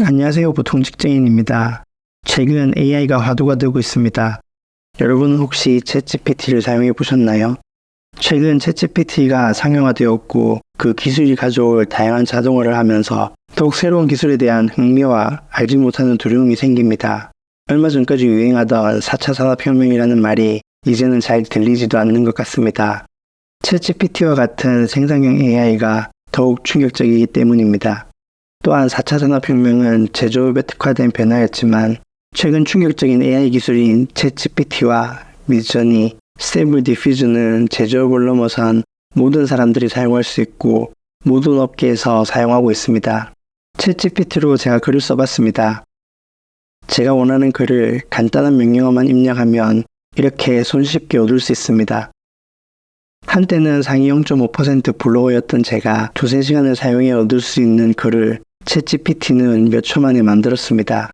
안녕하세요. 보통 직장인입니다. 최근 AI가 화두가 되고 있습니다. 여러분은 혹시 챗GPT를 사용해 보셨나요? 최근 챗GPT가 상용화되었고 그 기술이 가져올 다양한 자동화를 하면서 더욱 새로운 기술에 대한 흥미와 알지 못하는 두려움이 생깁니다. 얼마 전까지 유행하던 4차 산업혁명이라는 말이 이제는 잘 들리지도 않는 것 같습니다. 챗GPT와 같은 생성형 AI가 더욱 충격적이기 때문입니다. 또한 4차 산업혁명은 제조업에 특화된 변화였지만 최근 충격적인 AI 기술인 챗GPT와 미드저니, 스테이블 디퓨전은 제조업을 넘어선 모든 사람들이 사용할 수 있고 모든 업계에서 사용하고 있습니다. 챗GPT로 제가 글을 써봤습니다. 제가 원하는 글을 간단한 명령어만 입력하면 이렇게 손쉽게 얻을 수 있습니다. 한때는 상위 0.5% 블로거였던 제가 2-3시간을 사용해 얻을 수 있는 글을 챗GPT는 몇 초 만에 만들었습니다.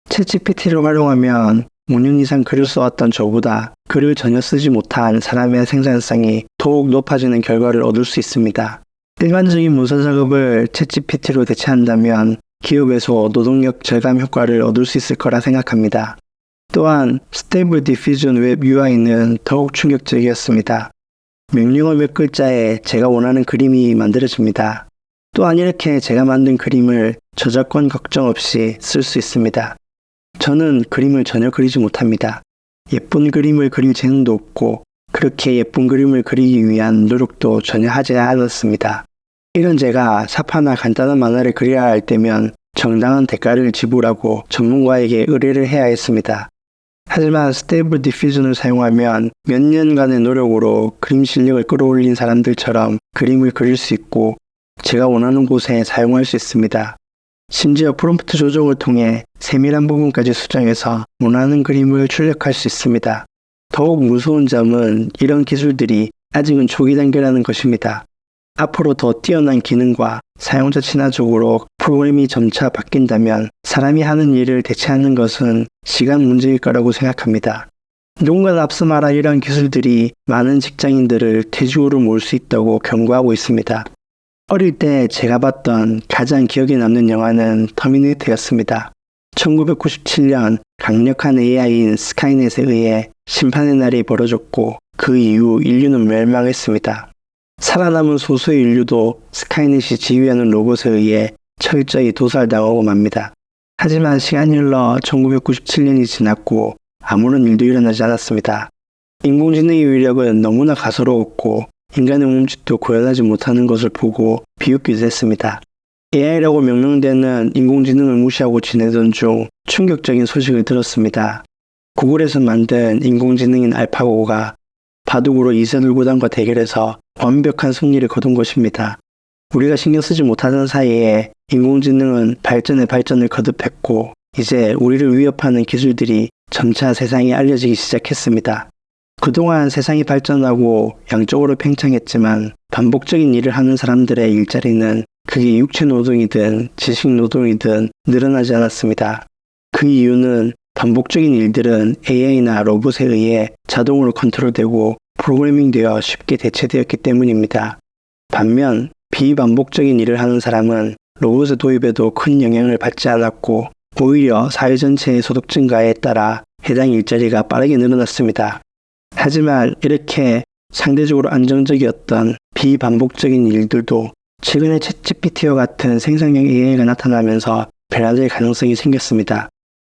챗GPT를 활용하면 5년 이상 글을 써왔던 저보다 글을 전혀 쓰지 못한 사람의 생산성이 더욱 높아지는 결과를 얻을 수 있습니다. 일반적인 문서 작업을 챗GPT로 대체한다면 기업에서 노동력 절감 효과를 얻을 수 있을 거라 생각합니다. 또한 스테이블 디퓨전 웹 UI는 더욱 충격적이었습니다. 명령어 몇 글자에 제가 원하는 그림이 만들어집니다. 또한 이렇게 제가 만든 그림을 저작권 걱정 없이 쓸 수 있습니다. 저는 그림을 전혀 그리지 못합니다. 예쁜 그림을 그릴 재능도 없고 그렇게 예쁜 그림을 그리기 위한 노력도 전혀 하지 않았습니다. 이런 제가 사파나 간단한 만화를 그려야 할 때면 정당한 대가를 지불하고 전문가에게 의뢰를 해야 했습니다. 하지만 스테이블 디퓨전을 사용하면 몇 년간의 노력으로 그림 실력을 끌어올린 사람들처럼 그림을 그릴 수 있고 제가 원하는 곳에 사용할 수 있습니다. 심지어 프롬프트 조정을 통해 세밀한 부분까지 수정해서 원하는 그림을 출력할 수 있습니다. 더욱 무서운 점은 이런 기술들이 아직은 초기 단계라는 것입니다. 앞으로 더 뛰어난 기능과 사용자 친화적으로 프로그램이 점차 바뀐다면 사람이 하는 일을 대체하는 것은 시간 문제일 거라고 생각합니다. 누군가는 앞서 말한 이런 기술들이 많은 직장인들을 퇴직으로 몰 수 있다고 경고하고 있습니다. 어릴 때 제가 봤던 가장 기억에 남는 영화는 터미네이터였습니다. 1997년 강력한 AI인 스카이넷에 의해 심판의 날이 벌어졌고 그 이후 인류는 멸망했습니다. 살아남은 소수의 인류도 스카이넷이 지휘하는 로봇에 의해 철저히 도살당하고 맙니다. 하지만 시간이 흘러 1997년이 지났고 아무런 일도 일어나지 않았습니다. 인공지능의 위력은 너무나 가소로웠고 인간의 몸짓도 구현하지 못하는 것을 보고 비웃기도 했습니다. AI라고 명명되는 인공지능을 무시하고 지내던 중 충격적인 소식을 들었습니다. 구글에서 만든 인공지능인 알파고가 바둑으로 이세돌 구단과 대결해서 완벽한 승리를 거둔 것입니다. 우리가 신경 쓰지 못하던 사이에 인공지능은 발전에 발전을 거듭했고 이제 우리를 위협하는 기술들이 점차 세상에 알려지기 시작했습니다. 그동안 세상이 발전하고 양쪽으로 팽창했지만 반복적인 일을 하는 사람들의 일자리는 그게 육체 노동이든 지식 노동이든 늘어나지 않았습니다. 그 이유는 반복적인 일들은 AI나 로봇에 의해 자동으로 컨트롤되고 프로그래밍되어 쉽게 대체되었기 때문입니다. 반면 비반복적인 일을 하는 사람은 로봇의 도입에도 큰 영향을 받지 않았고 오히려 사회 전체의 소득 증가에 따라 해당 일자리가 빠르게 늘어났습니다. 하지만 이렇게 상대적으로 안정적이었던 비반복적인 일들도 최근에 챗GPT와 같은 생성형 AI가 나타나면서 변화될 가능성이 생겼습니다.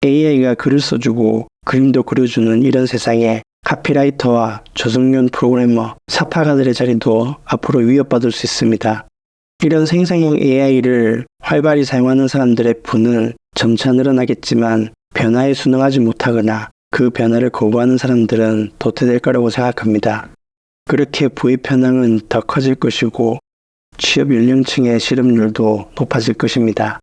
AI가 글을 써주고 그림도 그려주는 이런 세상에 카피라이터와 저승연 프로그래머, 사파가들의 자리도 앞으로 위협받을 수 있습니다. 이런 생성형 AI를 활발히 사용하는 사람들의 부는 점차 늘어나겠지만 변화에 순응하지 못하거나 그 변화를 거부하는 사람들은 도태될 거라고 생각합니다. 그렇게 부의 편향은 더 커질 것이고 취업 연령층의 실업률도 높아질 것입니다.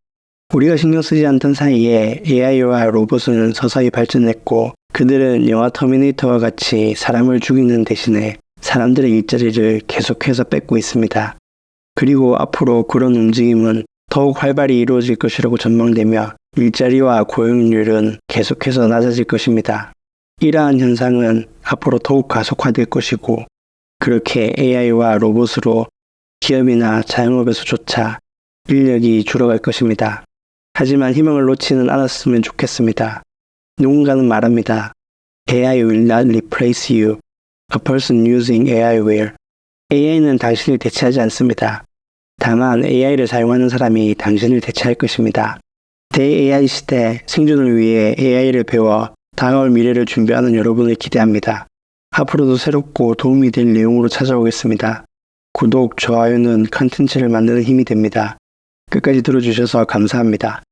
우리가 신경 쓰지 않던 사이에 AI와 로봇은 서서히 발전했고 그들은 영화 터미네이터와 같이 사람을 죽이는 대신에 사람들의 일자리를 계속해서 뺏고 있습니다. 그리고 앞으로 그런 움직임은 더욱 활발히 이루어질 것이라고 전망되며 일자리와 고용률은 계속해서 낮아질 것입니다. 이러한 현상은 앞으로 더욱 가속화될 것이고 그렇게 AI와 로봇으로 기업이나 자영업에서조차 인력이 줄어갈 것입니다. 하지만 희망을 놓지는 않았으면 좋겠습니다. 누군가는 말합니다. AI will not replace you. A person using AI will. AI는 당신을 대체하지 않습니다. 다만 AI를 사용하는 사람이 당신을 대체할 것입니다. 대-AI 시대 생존을 위해 AI를 배워 다가올 미래를 준비하는 여러분을 기대합니다. 앞으로도 새롭고 도움이 될 내용으로 찾아오겠습니다. 구독, 좋아요는 컨텐츠를 만드는 힘이 됩니다. 끝까지 들어주셔서 감사합니다.